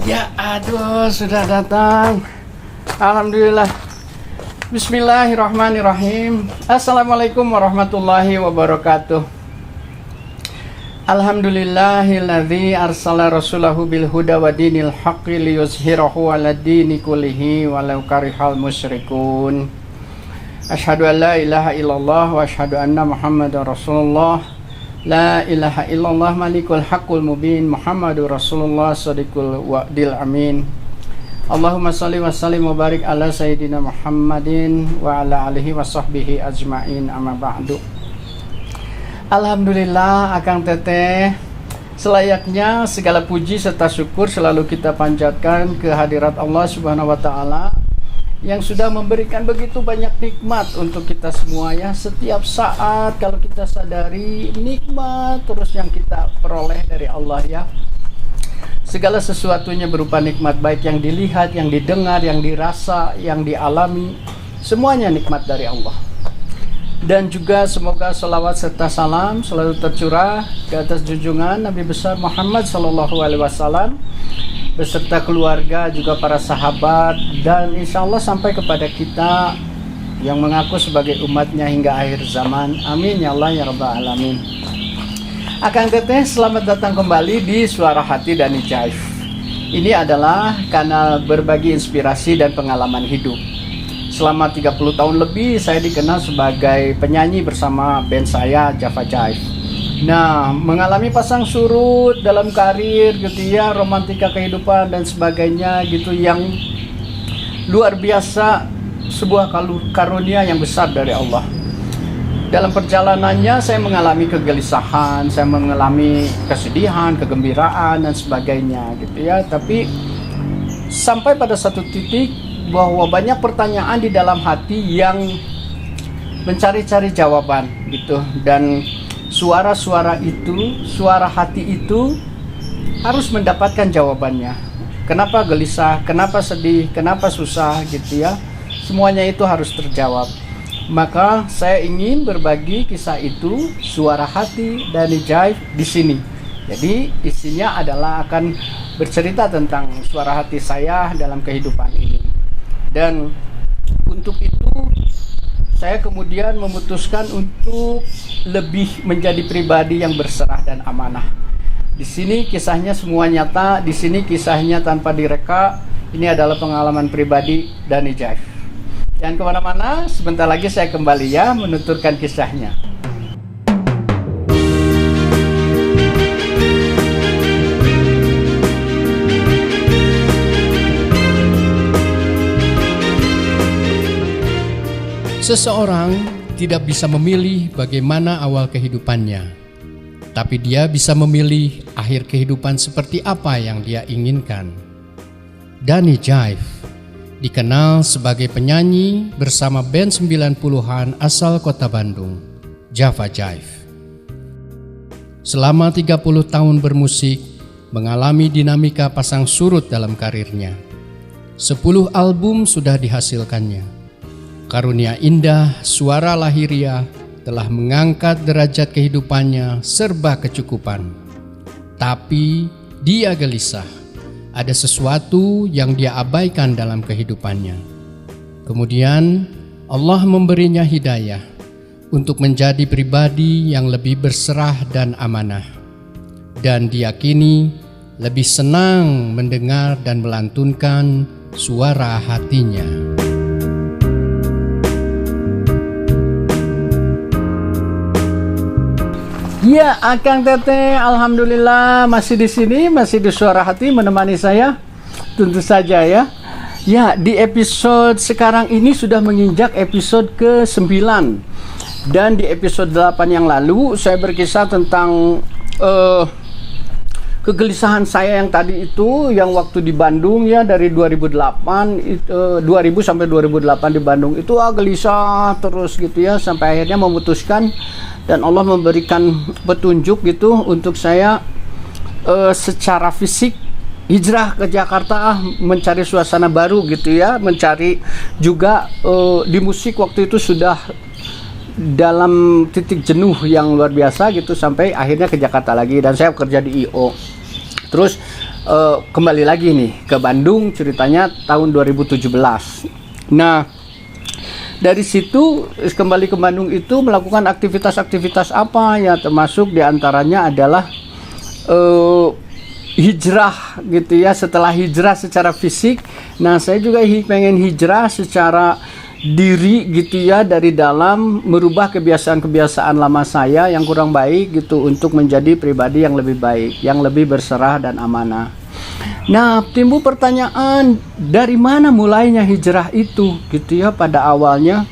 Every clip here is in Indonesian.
Ya, aduh, sudah datang. Alhamdulillah. Bismillahirrahmanirrahim. Assalamualaikum warahmatullahi wabarakatuh. Alhamdulillahilladzi arsala rasulahu bil huda wa dinil haqqi liyuzhirahu 'ala dini kullihi walau karihal musyrikun. Asyhadu an la ilaha illallah wa asyhadu anna Muhammadar Rasulullah. La ilaha illallah malikul haqqul mubin Muhammadur Rasulullah shadiqul wa'dil amin. Allahumma salli wa sallim wa barik ala sayyidina Muhammadin wa ala alihi wa sahbihi ajma'in, amma ba'du. Alhamdulillah, Akang Teteh, selayaknya segala puji serta syukur selalu kita panjatkan kehadirat Allah Subhanahu wa taala yang sudah memberikan begitu banyak nikmat untuk kita semua ya. Setiap saat kalau kita sadari nikmat terus yang kita peroleh dari Allah ya. Segala sesuatunya berupa nikmat, baik yang dilihat, yang didengar, yang dirasa, yang dialami, semuanya nikmat dari Allah. Dan juga semoga salawat serta salam selalu tercurah ke atas junjungan Nabi besar Muhammad SAW beserta keluarga, juga para sahabat, dan insya Allah sampai kepada kita yang mengaku sebagai umatnya hingga akhir zaman. Amin ya Allah ya Rabbal Alamin. Akang Teteh, selamat datang kembali di Suara Hati Dani Jaif. Ini adalah kanal berbagi inspirasi dan pengalaman hidup. Selama 30 tahun lebih saya dikenal sebagai penyanyi bersama band saya Java Jaif. Nah, mengalami pasang surut dalam karir gitu ya, romantika kehidupan dan sebagainya gitu, yang luar biasa, sebuah karunia yang besar dari Allah. Dalam perjalanannya saya mengalami kegelisahan, saya mengalami kesedihan, kegembiraan dan sebagainya gitu ya. Tapi sampai pada satu titik bahwa banyak pertanyaan di dalam hati yang mencari-cari jawaban gitu, dan suara-suara itu, suara hati itu harus mendapatkan jawabannya. Kenapa gelisah, kenapa sedih, kenapa susah gitu ya. Semuanya itu harus terjawab. Maka saya ingin berbagi kisah itu, suara hati Dani Jaif di sini. Jadi isinya adalah akan bercerita tentang suara hati saya dalam kehidupan ini. Dan untuk itu saya kemudian memutuskan untuk lebih menjadi pribadi yang berserah dan amanah. Di sini kisahnya semua nyata, di sini kisahnya tanpa direka. Ini adalah pengalaman pribadi Dani Jaif. Jangan kemana-mana, sebentar lagi saya kembali ya menuturkan kisahnya. Seseorang tidak bisa memilih bagaimana awal kehidupannya, tapi dia bisa memilih akhir kehidupan seperti apa yang dia inginkan. Dani Jaif dikenal sebagai penyanyi bersama band 90-an asal kota Bandung, Java Jaif. Selama 30 tahun bermusik, mengalami dinamika pasang surut dalam karirnya. 10 album sudah dihasilkannya. Karunia indah suara lahiriah telah mengangkat derajat kehidupannya serba kecukupan. Tapi dia gelisah. Ada sesuatu yang dia abaikan dalam kehidupannya. Kemudian Allah memberinya hidayah untuk menjadi pribadi yang lebih berserah dan amanah. Dan dia kini lebih senang mendengar dan melantunkan suara hatinya. Ya, Akang Teteh, alhamdulillah masih di sini, masih di Suara Hati menemani saya. Tentu saja ya. Ya, di episode sekarang ini sudah menginjak episode ke-9. Dan di episode 8 yang lalu saya berkisah tentang kegelisahan saya yang tadi itu, yang waktu di Bandung ya, dari 2000 sampai 2008 di Bandung itu gelisah terus gitu ya, sampai akhirnya memutuskan dan Allah memberikan petunjuk gitu untuk saya secara fisik hijrah ke Jakarta, mencari suasana baru gitu ya, mencari juga di musik waktu itu sudah dalam titik jenuh yang luar biasa gitu, sampai akhirnya ke Jakarta lagi dan saya kerja di IO. Terus kembali lagi nih ke Bandung, ceritanya tahun 2017. Nah, dari situ kembali ke Bandung itu melakukan aktivitas-aktivitas apa ya, termasuk diantaranya adalah hijrah gitu ya. Setelah hijrah secara fisik, nah saya juga pengen hijrah secara diri gitu ya, dari dalam merubah kebiasaan-kebiasaan lama saya yang kurang baik gitu untuk menjadi pribadi yang lebih baik, yang lebih berserah dan amanah. Nah, timbul pertanyaan, dari mana mulainya hijrah itu gitu ya pada awalnya.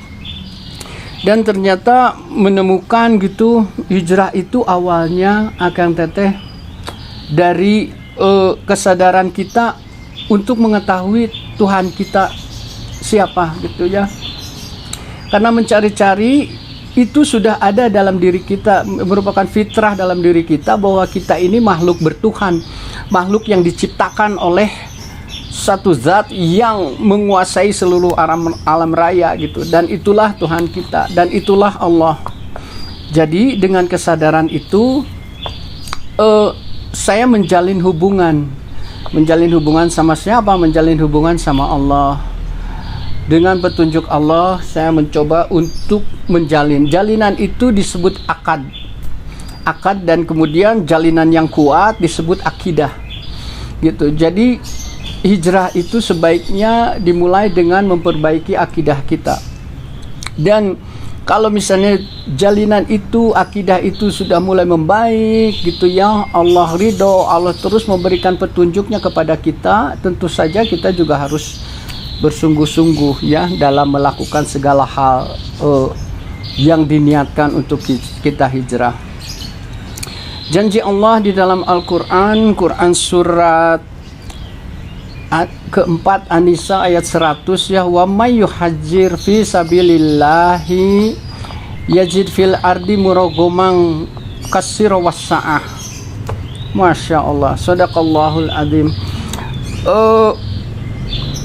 Dan ternyata menemukan gitu, hijrah itu awalnya Akang Teteh dari kesadaran kita untuk mengetahui Tuhan kita siapa gitu ya. Karena mencari-cari itu sudah ada dalam diri kita, merupakan fitrah dalam diri kita bahwa kita ini makhluk bertuhan, makhluk yang diciptakan oleh satu zat yang menguasai seluruh alam raya gitu, dan itulah Tuhan kita, dan itulah Allah. Jadi dengan kesadaran itu saya menjalin hubungan sama siapa? Menjalin hubungan sama Allah. Dengan petunjuk Allah, saya mencoba untuk menjalin. Jalinan itu disebut akad, dan kemudian jalinan yang kuat disebut akidah, gitu. Jadi hijrah itu sebaiknya dimulai dengan memperbaiki akidah kita. Dan kalau misalnya jalinan itu, akidah itu sudah mulai membaik, gitu ya, Allah ridho, Allah terus memberikan petunjuknya kepada kita, tentu saja kita juga harus bersungguh-sungguh ya dalam melakukan segala hal yang diniatkan untuk kita hijrah. Janji Allah di dalam Al-Quran, Quran surat keempat An-Nisa ayat 100 ya, wa may yuhajjir fi sabilillahi yajid fil ardi muraghaman katsira was-sa'ah. Masya Allah, sadaqallahul adzim.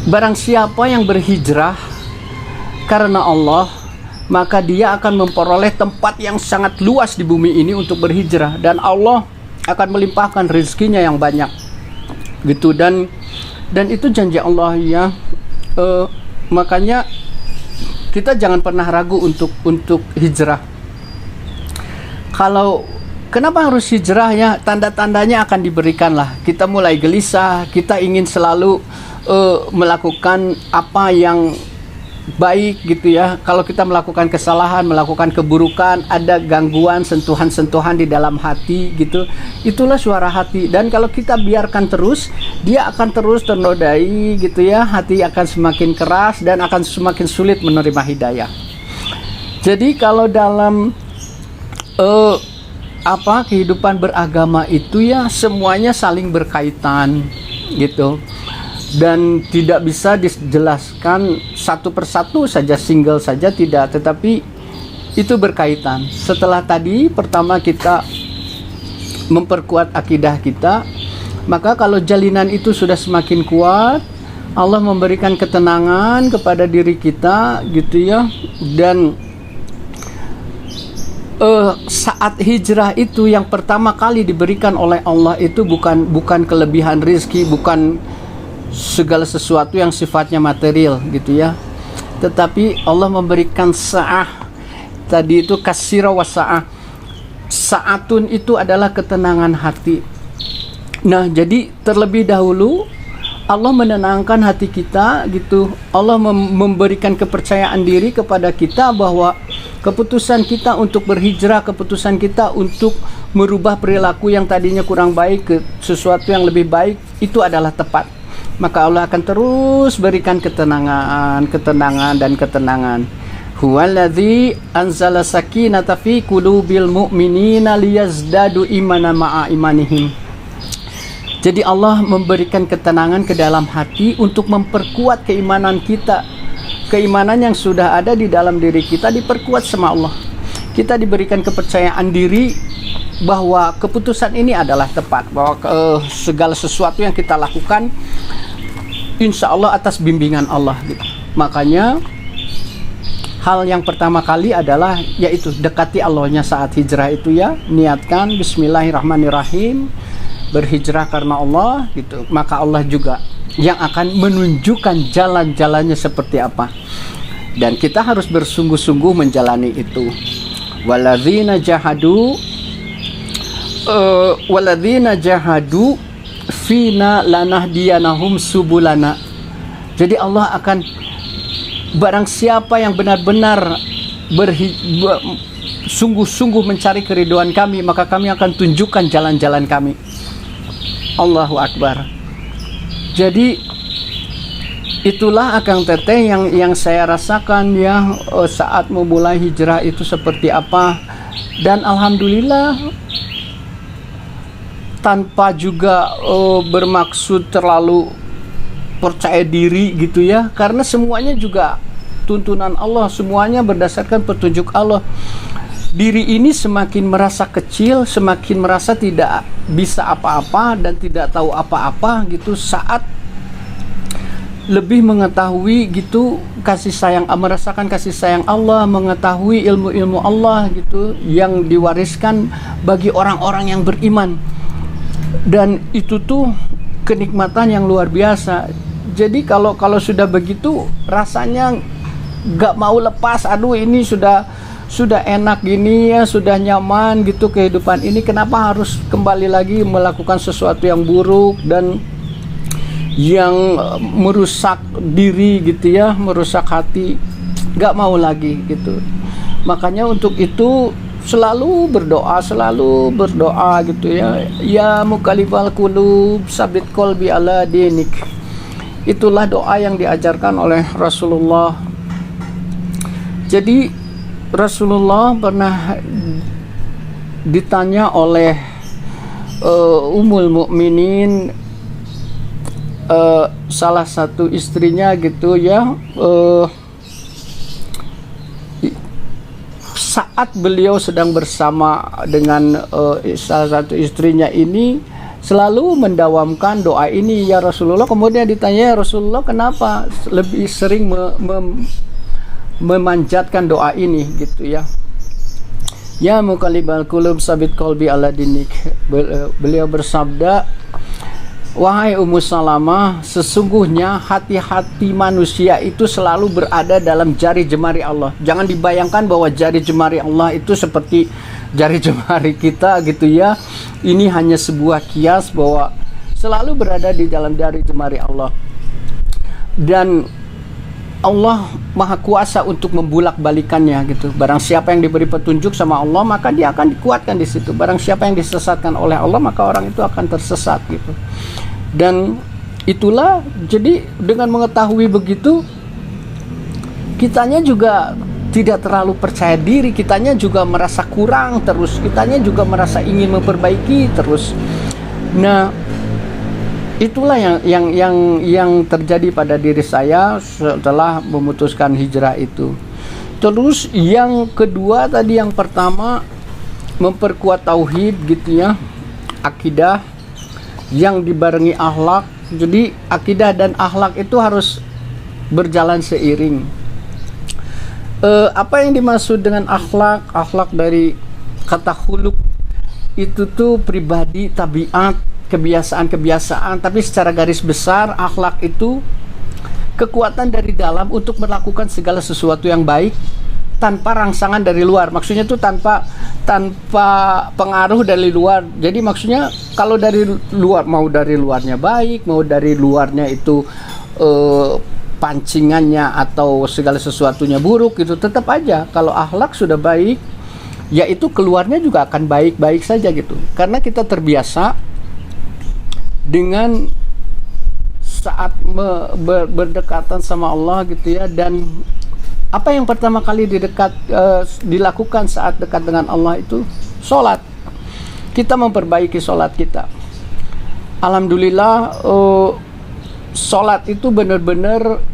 Barang siapa yang berhijrah karena Allah, maka dia akan memperoleh tempat yang sangat luas di bumi ini untuk berhijrah, dan Allah akan melimpahkan rezekinya yang banyak gitu. Dan itu janji Allah ya. Makanya kita jangan pernah ragu untuk hijrah. Kalau kenapa harus hijrah ya, tanda-tandanya akan diberikan lah. Kita mulai gelisah, kita ingin selalu melakukan apa yang baik gitu ya. Kalau kita melakukan kesalahan, melakukan keburukan, ada gangguan, sentuhan-sentuhan di dalam hati gitu, itulah suara hati. Dan kalau kita biarkan terus, dia akan terus ternodai gitu ya. Hati akan semakin keras dan akan semakin sulit menerima hidayah. Jadi kalau dalam kehidupan beragama itu ya, semuanya saling berkaitan gitu. Dan tidak bisa dijelaskan satu persatu saja, single saja tidak, tetapi itu berkaitan. Setelah tadi pertama kita memperkuat akidah kita, maka kalau jalinan itu sudah semakin kuat, Allah memberikan ketenangan kepada diri kita gitu ya. Dan saat hijrah itu yang pertama kali diberikan oleh Allah itu bukan kelebihan rezeki, bukan segala sesuatu yang sifatnya material gitu ya, tetapi Allah memberikan sa'ah. Tadi itu kasira wa sa'ah. Sa'atun itu adalah ketenangan hati. Nah, jadi terlebih dahulu Allah menenangkan hati kita gitu. Allah memberikan kepercayaan diri kepada kita bahwa keputusan kita untuk berhijrah, keputusan kita untuk merubah perilaku yang tadinya kurang baik ke sesuatu yang lebih baik, itu adalah tepat. Maka Allah akan terus berikan ketenangan dan ketenangan. Huwallazi anzala sakinata fi qulubil mu'minina liyazdadu imanan ma'a imanihim. Jadi Allah memberikan ketenangan ke dalam hati untuk memperkuat keimanan kita. Keimanan yang sudah ada di dalam diri kita diperkuat sama Allah. Kita diberikan kepercayaan diri bahwa keputusan ini adalah tepat, bahwa segala sesuatu yang kita lakukan insya Allah atas bimbingan Allah gitu. Makanya hal yang pertama kali adalah yaitu dekati Allahnya saat hijrah itu ya. Niatkan bismillahirrahmanirrahim. berhijrah karena Allah gitu, maka Allah juga yang akan menunjukkan jalan-jalannya seperti apa. Dan kita harus bersungguh-sungguh menjalani itu. Waladzina jahadu fina lanahdiyanahum subulana. Jadi Allah akan, barang siapa yang benar-benar sungguh-sungguh mencari keridhaan kami, maka kami akan tunjukkan jalan-jalan kami. Allahu Akbar. Jadi itulah Akang Teteh yang saya rasakan ya saat memulai hijrah itu seperti apa. Dan alhamdulillah tanpa juga bermaksud terlalu percaya diri gitu ya, karena semuanya juga tuntunan Allah, semuanya berdasarkan petunjuk Allah. Diri ini semakin merasa kecil, semakin merasa tidak bisa apa-apa dan tidak tahu apa-apa gitu, saat lebih mengetahui gitu kasih sayang, merasakan kasih sayang Allah, mengetahui ilmu-ilmu Allah gitu yang diwariskan bagi orang-orang yang beriman. Dan itu tuh kenikmatan yang luar biasa. Jadi kalau sudah begitu rasanya gak mau lepas. Aduh, ini sudah enak gini ya, sudah nyaman gitu kehidupan ini, kenapa harus kembali lagi melakukan sesuatu yang buruk dan yang merusak diri gitu ya, merusak hati. Gak mau lagi gitu. Makanya untuk itu selalu berdoa gitu ya. Ya muqallibal qulub, sabit qalbi ala dinik. Itulah doa yang diajarkan oleh Rasulullah. Jadi Rasulullah pernah ditanya oleh Ummul Mukminin, salah satu istrinya gitu ya, saat beliau sedang bersama dengan salah satu istrinya ini, selalu mendawamkan doa ini, ya Rasulullah. Kemudian ditanya, ya Rasulullah, kenapa lebih sering memanjatkan doa ini gitu ya. Ya muqallibal qulub sabit qalbi ala dinik. Beliau bersabda, wahai Ummu Salamah, sesungguhnya hati-hati manusia itu selalu berada dalam jari jemari Allah. Jangan dibayangkan bahwa jari jemari Allah itu seperti jari jemari kita gitu ya. Ini hanya sebuah kias bahwa selalu berada di dalam jari jemari Allah. Dan Allah Maha Kuasa untuk membulak-balikannya gitu. Barang siapa yang diberi petunjuk sama Allah, maka dia akan dikuatkan di situ. Barang siapa yang disesatkan oleh Allah, maka orang itu akan tersesat gitu. Dan itulah, jadi dengan mengetahui begitu, kitanya juga tidak terlalu percaya diri, kitanya juga merasa kurang terus, kitanya juga merasa ingin memperbaiki terus. Nah, itulah yang terjadi pada diri saya setelah memutuskan hijrah itu. Terus yang kedua tadi, yang pertama memperkuat tauhid gitu ya, akidah yang dibarengi akhlak. Jadi akidah dan akhlak itu harus berjalan seiring. Apa yang dimaksud dengan akhlak? Akhlak dari kata khuluq itu tuh pribadi, tabiat, kebiasaan-kebiasaan, tapi secara garis besar akhlak itu kekuatan dari dalam untuk melakukan segala sesuatu yang baik tanpa rangsangan dari luar. Maksudnya itu tanpa pengaruh dari luar. Jadi maksudnya kalau dari luar, mau dari luarnya baik, mau dari luarnya itu pancingannya atau segala sesuatunya buruk, itu tetap aja kalau akhlak sudah baik, yaitu keluarnya juga akan baik-baik saja gitu. Karena kita terbiasa dengan saat berdekatan sama Allah gitu ya. Dan apa yang pertama kali dilakukan saat dekat dengan Allah itu sholat. Kita memperbaiki sholat kita. Alhamdulillah, sholat itu benar-benar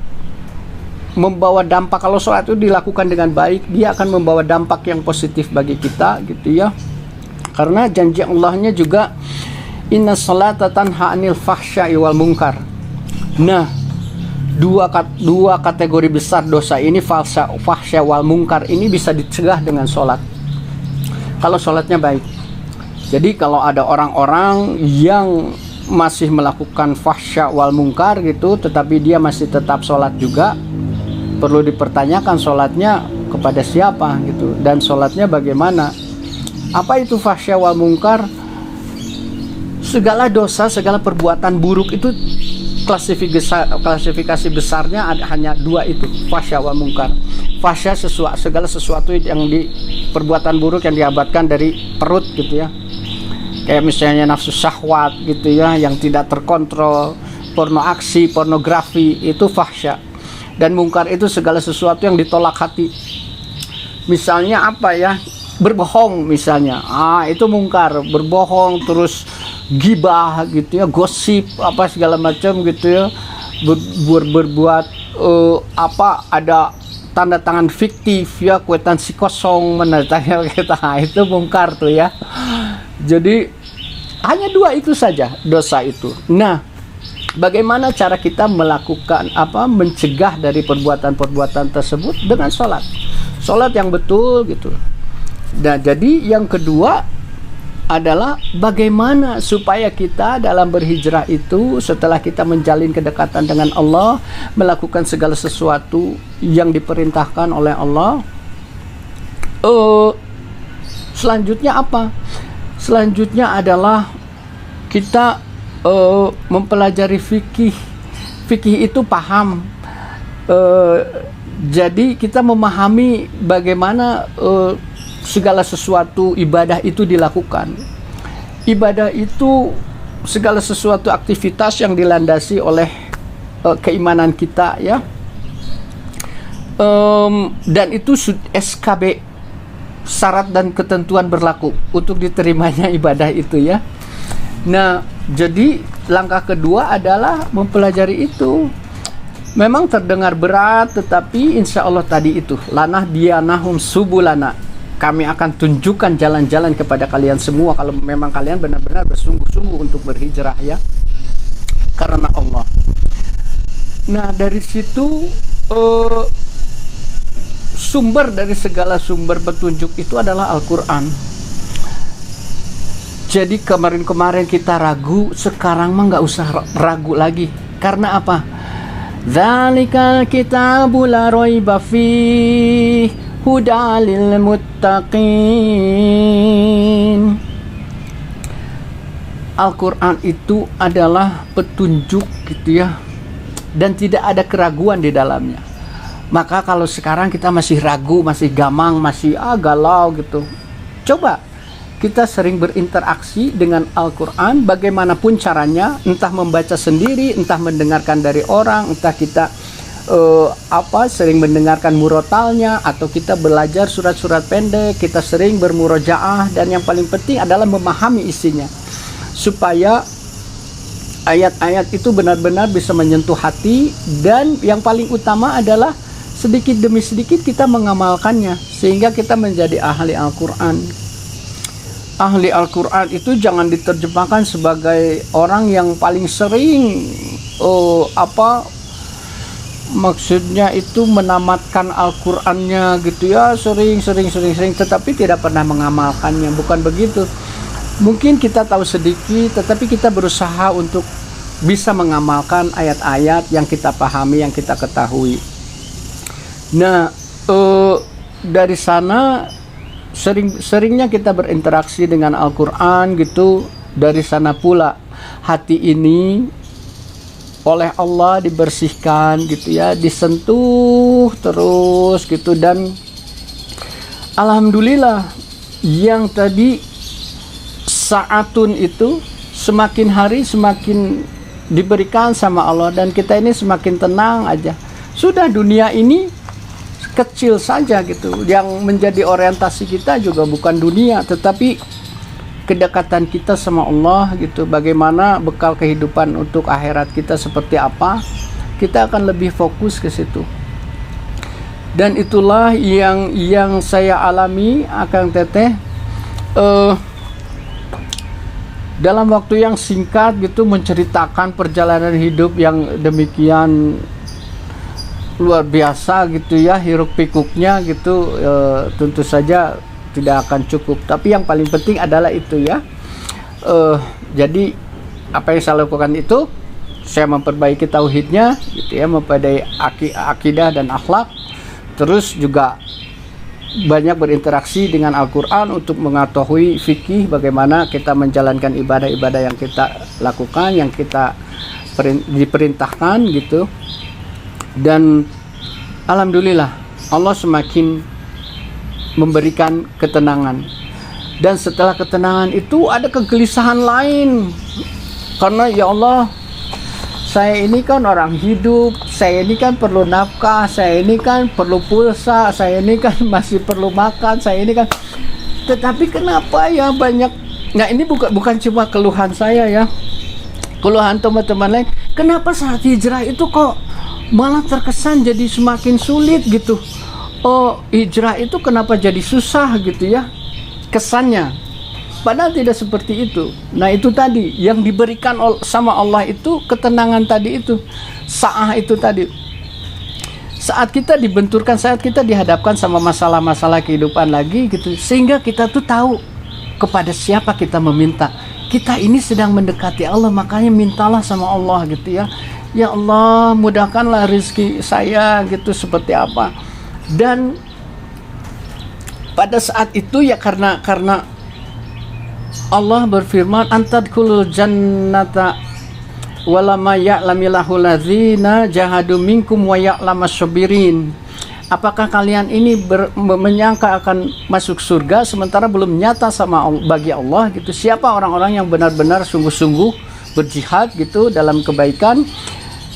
membawa dampak. Kalau sholat itu dilakukan dengan baik, dia akan membawa dampak yang positif bagi kita gitu ya. Karena janji Allahnya juga, inna sholata tanha anil fahsya'i wal munkar. Nah, dua kategori besar dosa ini, fahsya wal munkar, ini bisa dicegah dengan sholat. Kalau sholatnya baik. Jadi kalau ada orang-orang yang masih melakukan fahsya wal mungkar gitu, tetapi dia masih tetap sholat juga, perlu dipertanyakan sholatnya kepada siapa gitu, dan sholatnya bagaimana. Apa itu fahsya wal mungkar? Segala dosa, segala perbuatan buruk itu klasifikasi besarnya hanya dua itu, fahsya wal mungkar. Fahsya segala sesuatu yang di perbuatan buruk yang diabatkan dari perut gitu ya, kayak misalnya nafsu syahwat gitu ya, yang tidak terkontrol, porno aksi, pornografi, itu fahsya. Dan mungkar itu segala sesuatu yang ditolak hati. Misalnya apa ya, berbohong misalnya, itu mungkar. Berbohong, terus gibah gitu ya, gosip apa segala macam gitu ya, berbuat ada tanda tangan fiktif ya, kwitansi kosong menandatangani kita, itu mungkar tuh ya. Jadi hanya dua itu saja dosa itu. Nah, bagaimana cara kita melakukan mencegah dari perbuatan-perbuatan tersebut? Dengan sholat yang betul gitu. Nah, jadi yang kedua adalah bagaimana supaya kita dalam berhijrah itu, setelah kita menjalin kedekatan dengan Allah, melakukan segala sesuatu yang diperintahkan oleh Allah, selanjutnya apa? Selanjutnya adalah kita mempelajari fikih. Fikih itu paham. Jadi kita memahami bagaimana segala sesuatu ibadah itu dilakukan. Ibadah itu segala sesuatu aktivitas yang dilandasi oleh keimanan kita ya. Dan itu SKB, syarat dan ketentuan berlaku untuk diterimanya ibadah itu ya. Nah, jadi langkah kedua adalah mempelajari itu. Memang terdengar berat, tetapi insya Allah tadi itu, lanah dianahum subulana, kami akan tunjukkan jalan-jalan kepada kalian semua kalau memang kalian benar-benar bersungguh-sungguh untuk berhijrah ya, karena Allah. Nah, dari situ sumber dari segala sumber petunjuk itu adalah Al-Quran. Jadi kemarin-kemarin kita ragu, sekarang mah nggak usah ragu lagi. Karena apa? Dzalikal kitabu la raiba fihi hudalil muttaqin. Al-Quran itu adalah petunjuk gitu ya, dan tidak ada keraguan di dalamnya. Maka kalau sekarang kita masih ragu, masih gamang, masih galau gitu, coba kita sering berinteraksi dengan Al-Quran, bagaimanapun caranya, entah membaca sendiri, entah mendengarkan dari orang, entah kita sering mendengarkan murotalnya, atau kita belajar surat-surat pendek, kita sering bermurojaah, dan yang paling penting adalah memahami isinya, supaya ayat-ayat itu benar-benar bisa menyentuh hati, dan yang paling utama adalah sedikit demi sedikit kita mengamalkannya, sehingga kita menjadi ahli Al-Quran. Ahli Al-Quran itu jangan diterjemahkan sebagai orang yang paling sering maksudnya itu menamatkan Al-Qur'annya gitu ya, sering, tetapi tidak pernah mengamalkannya. Bukan begitu. Mungkin kita tahu sedikit, tetapi kita berusaha untuk bisa mengamalkan ayat-ayat yang kita pahami, yang kita ketahui. Nah, dari sana seringnya kita berinteraksi dengan Al-Qur'an gitu. Dari sana pula hati ini oleh Allah dibersihkan gitu ya, disentuh terus gitu. Dan alhamdulillah yang tadi saatun itu semakin hari semakin diberikan sama Allah, dan kita ini semakin tenang aja. Sudah, dunia ini kecil saja gitu. Yang menjadi orientasi kita juga bukan dunia, tetapi kedekatan kita sama Allah gitu. Bagaimana bekal kehidupan untuk akhirat kita seperti apa, kita akan lebih fokus ke situ. Dan itulah yang saya alami, Akang Teteh, dalam waktu yang singkat gitu, menceritakan perjalanan hidup yang demikian luar biasa gitu ya, hiruk pikuknya gitu, tentu saja tidak akan cukup. Tapi yang paling penting adalah itu ya, Jadi apa yang saya lakukan itu, saya memperbaiki tauhidnya gitu ya, memperbaiki akidah dan akhlak, terus juga banyak berinteraksi dengan Al-Quran untuk mengetahui fikih bagaimana kita menjalankan ibadah-ibadah yang kita lakukan, yang kita diperintahkan gitu. Dan alhamdulillah Allah semakin memberikan ketenangan. Dan setelah ketenangan itu ada kegelisahan lain, karena ya Allah, saya ini kan orang hidup, saya ini kan perlu nafkah, saya ini kan perlu pulsa, saya ini kan masih perlu makan, saya ini kan. Tetapi kenapa ya banyak? Nah, ini bukan cuma keluhan saya ya, keluhan teman-teman lain. Kenapa saat hijrah itu kok malah terkesan jadi semakin sulit gitu? Oh, hijrah itu kenapa jadi susah gitu ya kesannya? Padahal tidak seperti itu. Nah, itu tadi yang diberikan sama Allah itu ketenangan tadi itu, sa'ah itu tadi. Saat kita dibenturkan, saat kita dihadapkan sama masalah-masalah kehidupan lagi gitu, sehingga kita tuh tahu kepada siapa kita meminta. Kita ini sedang mendekati Allah, makanya mintalah sama Allah gitu ya. Ya Allah, mudahkanlah rezeki saya gitu, seperti apa. Dan pada saat itu ya karena Allah berfirman, antadkhulul jannata walama ya'lamillahu ladzina jahadu minkum wa ya'lamas sabirin. Apakah kalian ini menyangka akan masuk surga sementara belum nyata bagi Allah gitu? Siapa orang-orang yang benar-benar sungguh-sungguh berjihad gitu dalam kebaikan,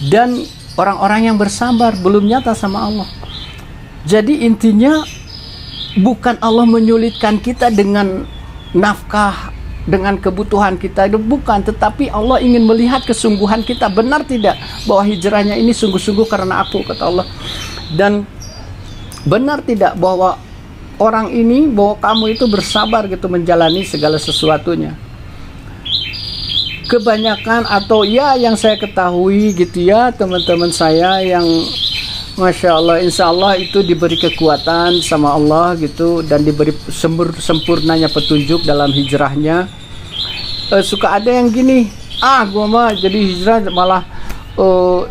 dan orang-orang yang bersabar belum nyata sama Allah. Jadi intinya bukan Allah menyulitkan kita dengan nafkah, dengan kebutuhan kita, itu bukan, tetapi Allah ingin melihat kesungguhan kita, benar tidak bahwa hijrahnya ini sungguh-sungguh karena aku, kata Allah. Dan benar tidak bahwa orang ini, bahwa kamu itu bersabar gitu menjalani segala sesuatunya. Kebanyakan atau ya yang saya ketahui gitu ya, teman-teman saya yang Masya Allah, insya Allah itu diberi kekuatan sama Allah gitu, dan diberi sempurnanya petunjuk dalam hijrahnya. Suka ada yang gini, gua mah jadi hijrah malah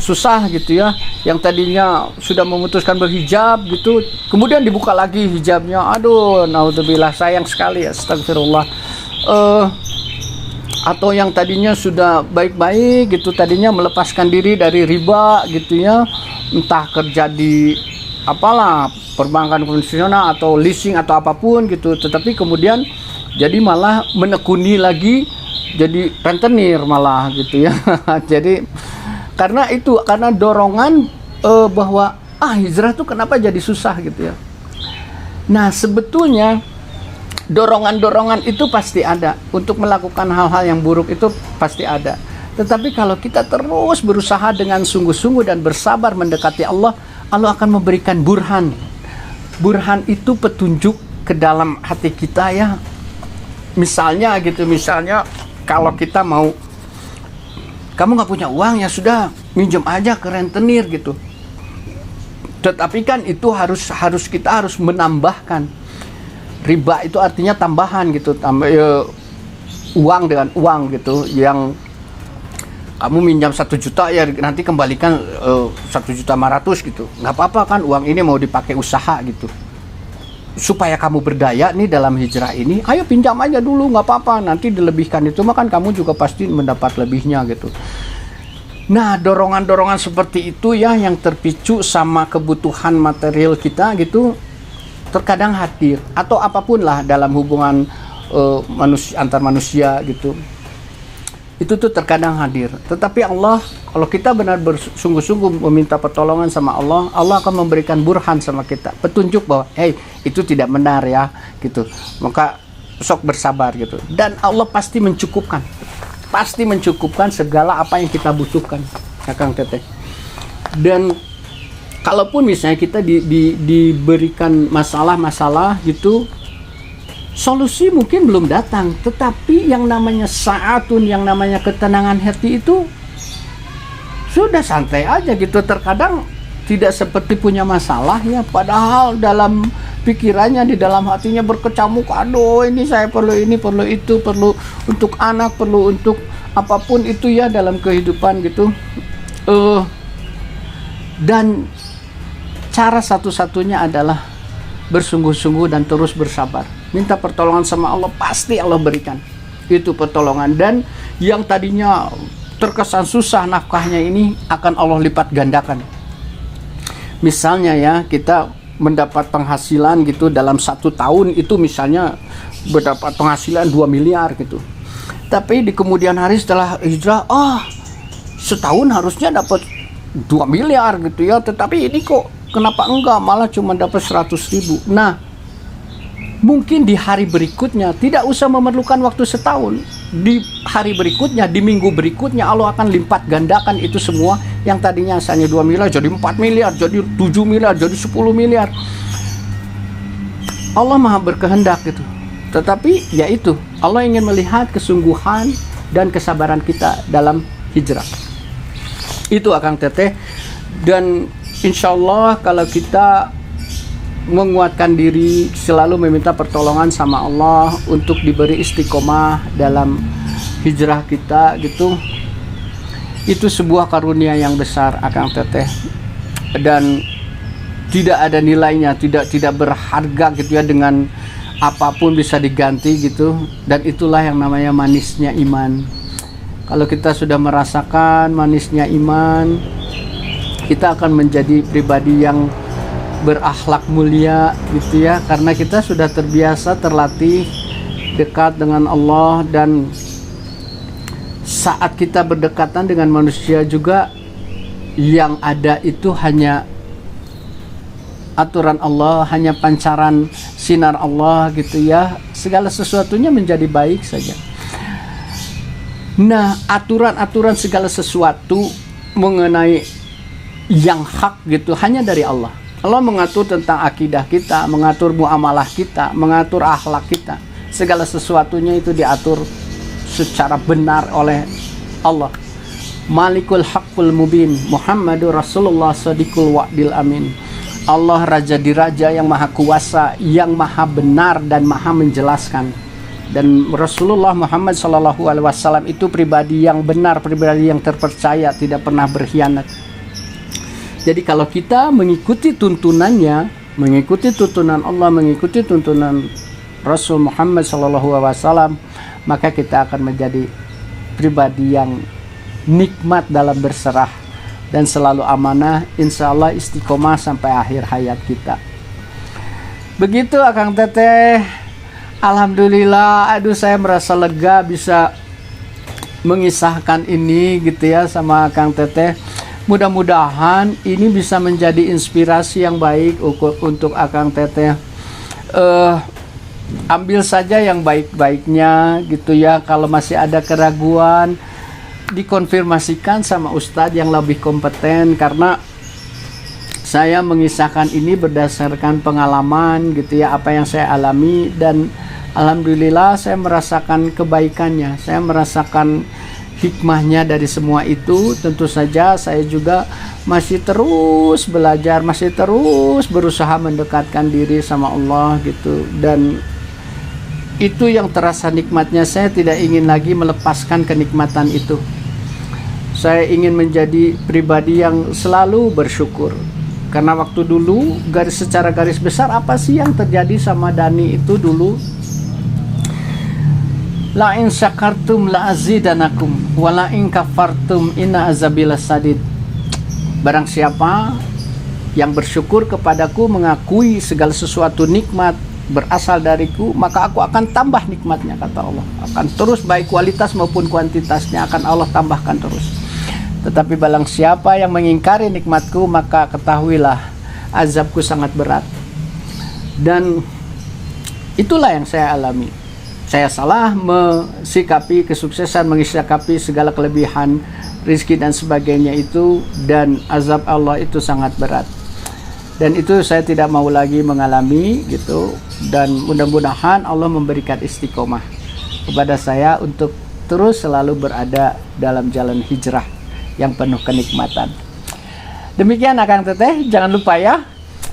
susah gitu ya. Yang tadinya sudah memutuskan berhijab gitu, kemudian dibuka lagi hijabnya. Aduh, naudzubillah, sayang sekali ya, astagfirullah. Atau yang tadinya sudah baik-baik gitu, tadinya melepaskan diri dari riba gitu ya, entah kerja di apalah perbankan konvensional atau leasing atau apapun gitu, tetapi kemudian jadi malah menekuni lagi jadi rentenir malah gitu ya. Jadi karena dorongan bahwa hijrah tuh kenapa jadi susah gitu ya. Nah, sebetulnya dorongan-dorongan itu pasti ada untuk melakukan hal-hal yang buruk, itu pasti ada. Tetapi kalau kita terus berusaha dengan sungguh-sungguh dan bersabar mendekati Allah, Allah akan memberikan burhan. Burhan itu petunjuk ke dalam hati kita ya. Misalnya gitu, misalnya kalau kita mau, kamu nggak punya uang, ya sudah minjem aja ke rentenir gitu. Tetapi kan itu kita harus menambahkan. Riba itu artinya tambahan gitu, uang dengan uang gitu, yang kamu minjam 1 juta ya nanti kembalikan 1,5 juta gitu. Nggak apa-apa kan, uang ini mau dipakai usaha gitu. Supaya kamu berdaya nih dalam hijrah ini, ayo pinjam aja dulu, nggak apa-apa, nanti dilebihkan itu mah kan kamu juga pasti mendapat lebihnya gitu. Nah, dorongan-dorongan seperti itu ya yang terpicu sama kebutuhan material kita gitu, terkadang hadir, atau apapun lah dalam hubungan antar manusia gitu, itu tuh terkadang hadir. Tetapi Allah, kalau kita benar bersungguh-sungguh meminta pertolongan sama Allah, Allah akan memberikan burhan sama kita, petunjuk bahwa itu tidak benar ya gitu, maka sok bersabar gitu. Dan Allah pasti mencukupkan segala apa yang kita butuhkan, ya Kang Teteh. Dan kalaupun misalnya kita diberikan masalah-masalah gitu, solusi mungkin belum datang, tetapi yang namanya saatun, yang namanya ketenangan hati itu sudah santai aja gitu. Terkadang tidak seperti punya masalah ya, padahal dalam pikirannya di dalam hatinya berkecamuk, aduh ini saya perlu ini, perlu itu, perlu untuk anak, perlu untuk apapun itu ya dalam kehidupan gitu. Dan cara satu-satunya adalah bersungguh-sungguh dan terus bersabar. Minta pertolongan sama Allah, pasti Allah berikan itu pertolongan. Dan yang tadinya terkesan susah nafkahnya ini akan Allah lipat gandakan. Misalnya ya, kita mendapat penghasilan gitu dalam 1 tahun itu misalnya mendapat penghasilan 2 miliar gitu. Tapi di kemudian hari setelah hijrah, setahun harusnya dapat 2 miliar gitu ya, tetapi ini kok kenapa enggak, malah cuma dapat 100.000. Nah, mungkin di hari berikutnya tidak usah memerlukan waktu setahun. Di hari berikutnya, di minggu berikutnya Allah akan lipat gandakan itu semua. Yang tadinya asalnya 2 miliar jadi 4 miliar, jadi 7 miliar, jadi 10 miliar. Allah maha berkehendak gitu. Tetapi yaitu Allah ingin melihat kesungguhan dan kesabaran kita dalam hijrah. Itu Akang Teteh. Dan insya Allah kalau kita menguatkan diri, selalu meminta pertolongan sama Allah untuk diberi istiqomah dalam hijrah kita gitu, itu sebuah karunia yang besar Akang Teteh, dan tidak ada nilainya, tidak berharga gitu ya, dengan apapun bisa diganti gitu. Dan itulah yang namanya manisnya iman. Kalau kita sudah merasakan manisnya iman, kita akan menjadi pribadi yang berakhlak mulia gitu ya, karena kita sudah terbiasa, terlatih dekat dengan Allah. Dan saat kita berdekatan dengan manusia juga, yang ada itu hanya aturan Allah, hanya pancaran sinar Allah gitu ya, segala sesuatunya menjadi baik saja. Nah, aturan-aturan segala sesuatu mengenai yang hak gitu hanya dari Allah. Allah mengatur tentang akidah kita, mengatur muamalah kita, mengatur akhlak kita. Segala sesuatunya itu diatur secara benar oleh Allah. Malikul Haqqul Mubin, Muhammadur Rasulullah Shadiqul Wa'dil Amin. Allah Raja Diraja yang maha kuasa, yang maha benar dan maha menjelaskan. Dan Rasulullah Muhammad SAW itu pribadi yang benar, pribadi yang terpercaya, tidak pernah berkhianat. Jadi kalau kita mengikuti tuntunannya, mengikuti tuntunan Allah, mengikuti tuntunan Rasul Muhammad SAW, maka kita akan menjadi pribadi yang nikmat dalam berserah dan selalu amanah, insya Allah istiqomah sampai akhir hayat kita. Begitu Akang Teteh. Alhamdulillah, aduh saya merasa lega bisa mengisahkan ini gitu ya sama Akang Teteh. Mudah-mudahan ini bisa menjadi inspirasi yang baik untuk Akang Teteh. Ambil saja yang baik-baiknya gitu ya. Kalau masih ada keraguan, dikonfirmasikan sama ustadz yang lebih kompeten, karena saya mengisahkan ini berdasarkan pengalaman gitu ya, apa yang saya alami. Dan alhamdulillah saya merasakan kebaikannya, saya merasakan hikmahnya dari semua itu. Tentu saja saya juga masih terus belajar, masih terus berusaha mendekatkan diri sama Allah gitu. Dan itu yang terasa nikmatnya. Saya tidak ingin lagi melepaskan kenikmatan itu. Saya ingin menjadi pribadi yang selalu bersyukur. Karena waktu dulu, secara garis besar apa sih yang terjadi sama Dani itu dulu? La in syakartum la azidanakum wa la in kafartum inna azabi lasadid. Barang siapa yang bersyukur kepadaku, mengakui segala sesuatu nikmat berasal dariku, maka aku akan tambah nikmatnya, kata Allah. Akan terus, baik kualitas maupun kuantitasnya akan Allah tambahkan terus. Tetapi barang siapa yang mengingkari nikmatku, maka ketahuilah azabku sangat berat. Dan itulah yang saya alami. Saya salah mensikapi kesuksesan, mensikapi segala kelebihan rezeki dan sebagainya itu, dan azab Allah itu sangat berat. Dan itu saya tidak mau lagi mengalami gitu. Dan mudah-mudahan Allah memberikan istiqomah kepada saya untuk terus selalu berada dalam jalan hijrah yang penuh kenikmatan. Demikian Akang Teteh, jangan lupa ya,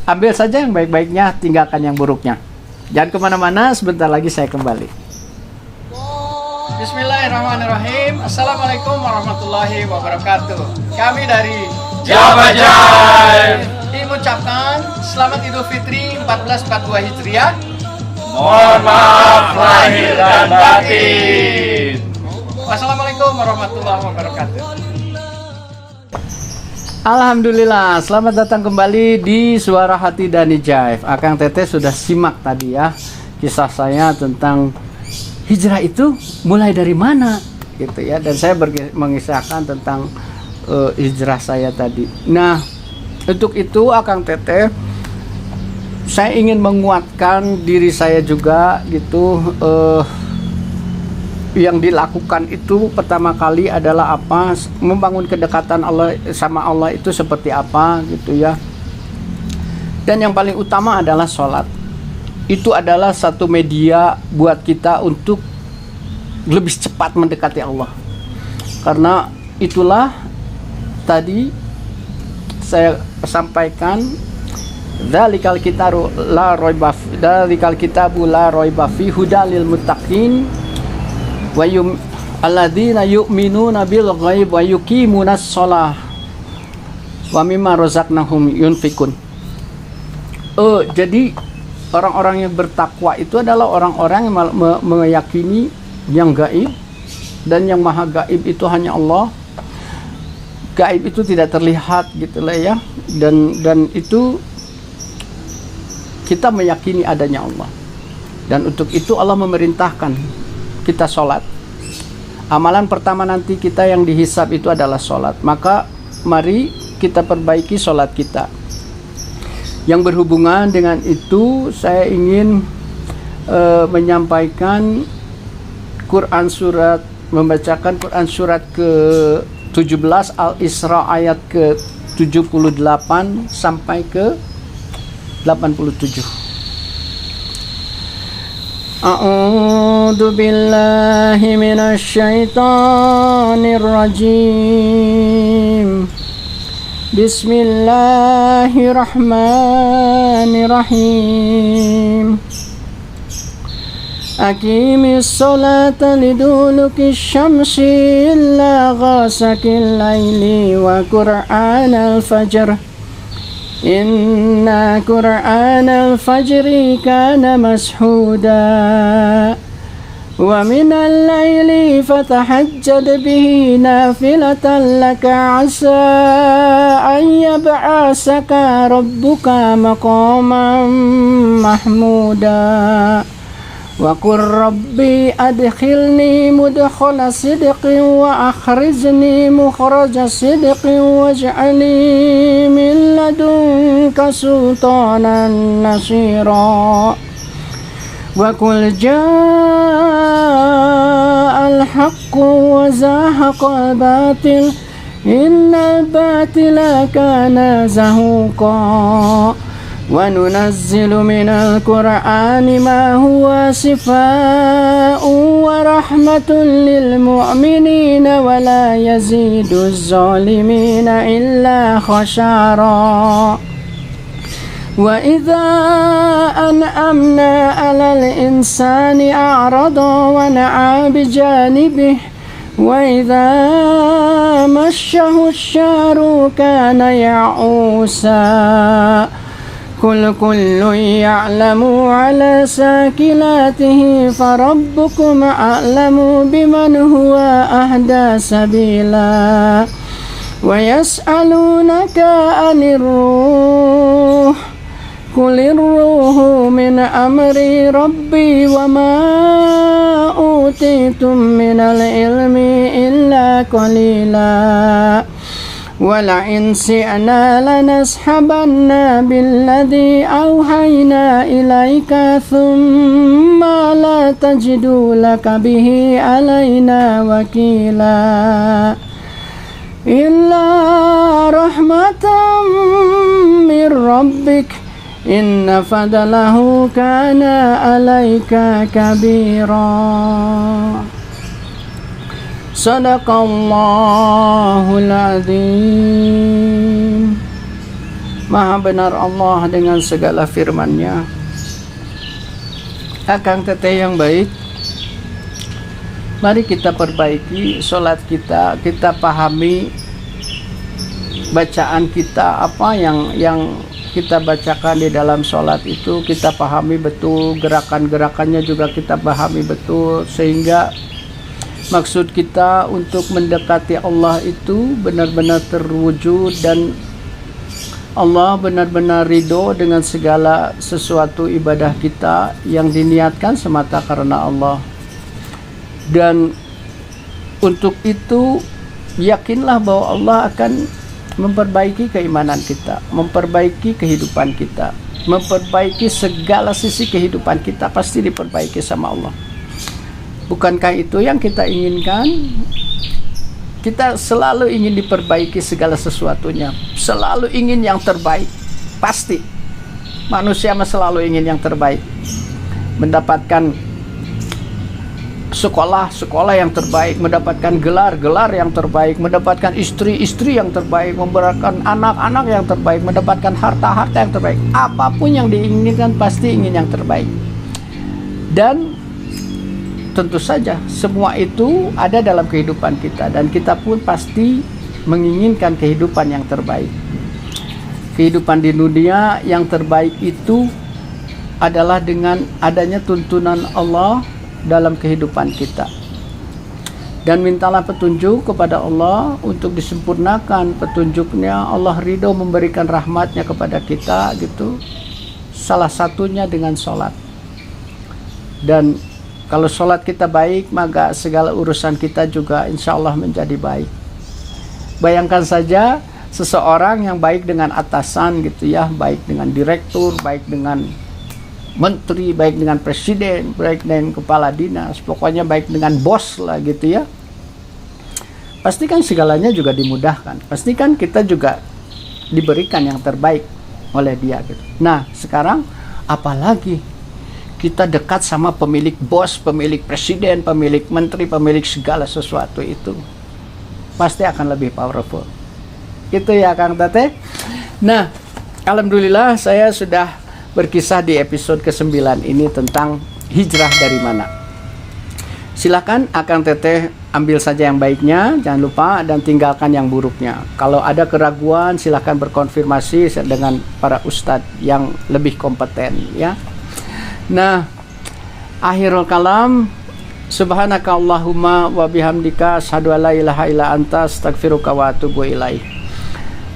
Ambil saja yang baik-baiknya, tinggalkan yang buruknya. Jangan kemana-mana, sebentar lagi saya kembali. Bismillahirrahmanirrahim. Assalamualaikum warahmatullahi wabarakatuh. Kami dari Java Jive. mengucapkan Selamat Idul Fitri 1442 Hijriah. Mohon maaf lahir dan batin. Wassalamualaikum warahmatullahi wabarakatuh. Alhamdulillah, selamat datang kembali di Suara Hati Dani Jive. Akang Teteh sudah simak tadi ya kisah saya tentang hijrah itu mulai dari mana gitu ya, dan saya mengisahkan tentang hijrah saya tadi. Nah, untuk itu Akang Teteh, saya ingin menguatkan diri saya juga gitu. Yang dilakukan itu pertama kali adalah apa? Membangun kedekatan Allah sama Allah itu seperti apa gitu ya. Dan yang paling utama adalah sholat. Itu adalah satu media buat kita untuk lebih cepat mendekati Allah. Karena itulah tadi saya sampaikan, dzalikal kitabu la raiba fi hudalil muttaqin wa alladzina yu'minuna bil ghaib wa yuqimunas shalah wa mimma razaqnahum yunfikun. Jadi orang-orang yang bertakwa itu adalah orang-orang yang meyakini yang gaib, dan yang maha gaib itu hanya Allah. Gaib itu tidak terlihat gitu lah ya, dan itu kita meyakini adanya Allah, dan untuk itu Allah memerintahkan kita sholat. Amalan pertama nanti kita yang dihisab itu adalah sholat. Maka mari kita perbaiki sholat kita. Yang berhubungan dengan itu, saya ingin menyampaikan membacakan Quran surat ke-17 Al-Isra ayat ke-78 sampai ke 87. A'udzu billahi minasy syaithanir rajim. Bismillahirrahmanirrahim. Aqimis sholata liduluki syamsi illa ghasakil laili wa qur'anal fajr. Inna Qur'anal fajri kana mashuda wa minal laili fatahajjad bihi nafilatan laka asa an yab'asaka rabbuka maqaman mahmuda wa qur rabbi adkhilni mudkhala sidqin wa akhrijni mukhraja sidqin waj'alni min ladunka sultanan nasira wa qul ja'al haqqu wa zahaqal batil innal batila kana zahuqa wa nunazzilu minal qur'ani ma huwa shifaa'un wa rahmatun lil mu'minina wa la yaziduz zalimina illa khasara. Wa idza an'amna 'alal insani a'rada wa na'a bi janibihi wa idza massahu asy-syarru kana ya'usa. Kullu ya'lamu 'ala sakilatihi farabbukum a'lamu biman huwa ahda sabila wa yas'alunaka 'anir ruh qulir ruhu min amri rabbi wa ma utitum minal ilmi illa qalila وَلَئِنْ شِئْنَا لَنَذْهَبَنَّ بِالَّذِي أَوْحَيْنَا إِلَيْكَ ثُمَّ لَا تَجِدُ لَكَ بِهِ عَلَيْنَا وَكِيلًا إِلَّا رَحْمَةً مِّن رَّبِّكَ إِنَّ فَضْلَهُ كَانَ عَلَيْكَ كَبِيرًا. Sadaqallahul azim. Maha benar Allah dengan segala firman-Nya. Akang teteh yang baik, mari kita perbaiki sholat kita, kita pahami bacaan kita, apa yang kita bacakan di dalam sholat itu kita pahami betul, gerakan-gerakannya juga kita pahami betul, sehingga maksud kita untuk mendekati Allah itu benar-benar terwujud dan Allah benar-benar ridho dengan segala sesuatu ibadah kita yang diniatkan semata karena Allah. Dan untuk itu yakinlah bahwa Allah akan memperbaiki keimanan kita, memperbaiki kehidupan kita, memperbaiki segala sisi kehidupan kita, pasti diperbaiki sama Allah. Bukankah itu yang kita inginkan? Kita selalu ingin diperbaiki segala sesuatunya, selalu ingin yang terbaik. Pasti manusia selalu ingin yang terbaik, mendapatkan sekolah yang terbaik, mendapatkan gelar yang terbaik, mendapatkan istri yang terbaik, mendapatkan anak-anak yang terbaik, mendapatkan harta yang terbaik. Apapun yang diinginkan pasti ingin yang terbaik. Dan tentu saja semua itu ada dalam kehidupan kita, dan kita pun pasti menginginkan kehidupan yang terbaik. Kehidupan di dunia yang terbaik itu adalah dengan adanya tuntunan Allah dalam kehidupan kita. Dan mintalah petunjuk kepada Allah untuk disempurnakan petunjuknya. Allah ridho memberikan rahmatnya kepada kita gitu. Salah satunya dengan sholat. Dan kalau sholat kita baik, maka segala urusan kita juga insya Allah menjadi baik. Bayangkan saja seseorang yang baik dengan atasan gitu ya, baik dengan direktur, baik dengan menteri, baik dengan presiden, baik dengan kepala dinas, pokoknya baik dengan bos lah gitu ya. Pastikan segalanya juga dimudahkan. Pastikan kita juga diberikan yang terbaik oleh dia gitu. Nah sekarang apalagi kita dekat sama pemilik bos, pemilik presiden, pemilik menteri, pemilik segala sesuatu itu, pasti akan lebih powerful. Itu ya Kang Teteh. Nah, alhamdulillah saya sudah berkisah di episode ke-9 ini tentang hijrah dari mana. Silakan Akang Teteh ambil saja yang baiknya, jangan lupa, dan tinggalkan yang buruknya. Kalau ada keraguan silakan berkonfirmasi dengan para ustadz yang lebih kompeten ya. Nah, akhirul kalam, subhanaka Allahumma wa bihamdika asyhadu an la ilaha illa anta astaghfiruka wa atubu ilaik.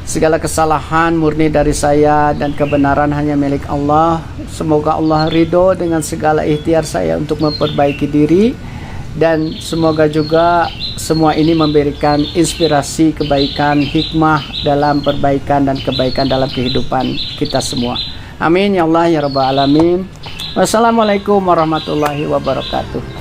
Segala kesalahan murni dari saya dan kebenaran hanya milik Allah. Semoga Allah ridho dengan segala ikhtiar saya untuk memperbaiki diri, dan semoga juga semua ini memberikan inspirasi kebaikan, hikmah dalam perbaikan dan kebaikan dalam kehidupan kita semua. Amin ya Allah ya rabbal alamin. Wassalamualaikum warahmatullahi wabarakatuh.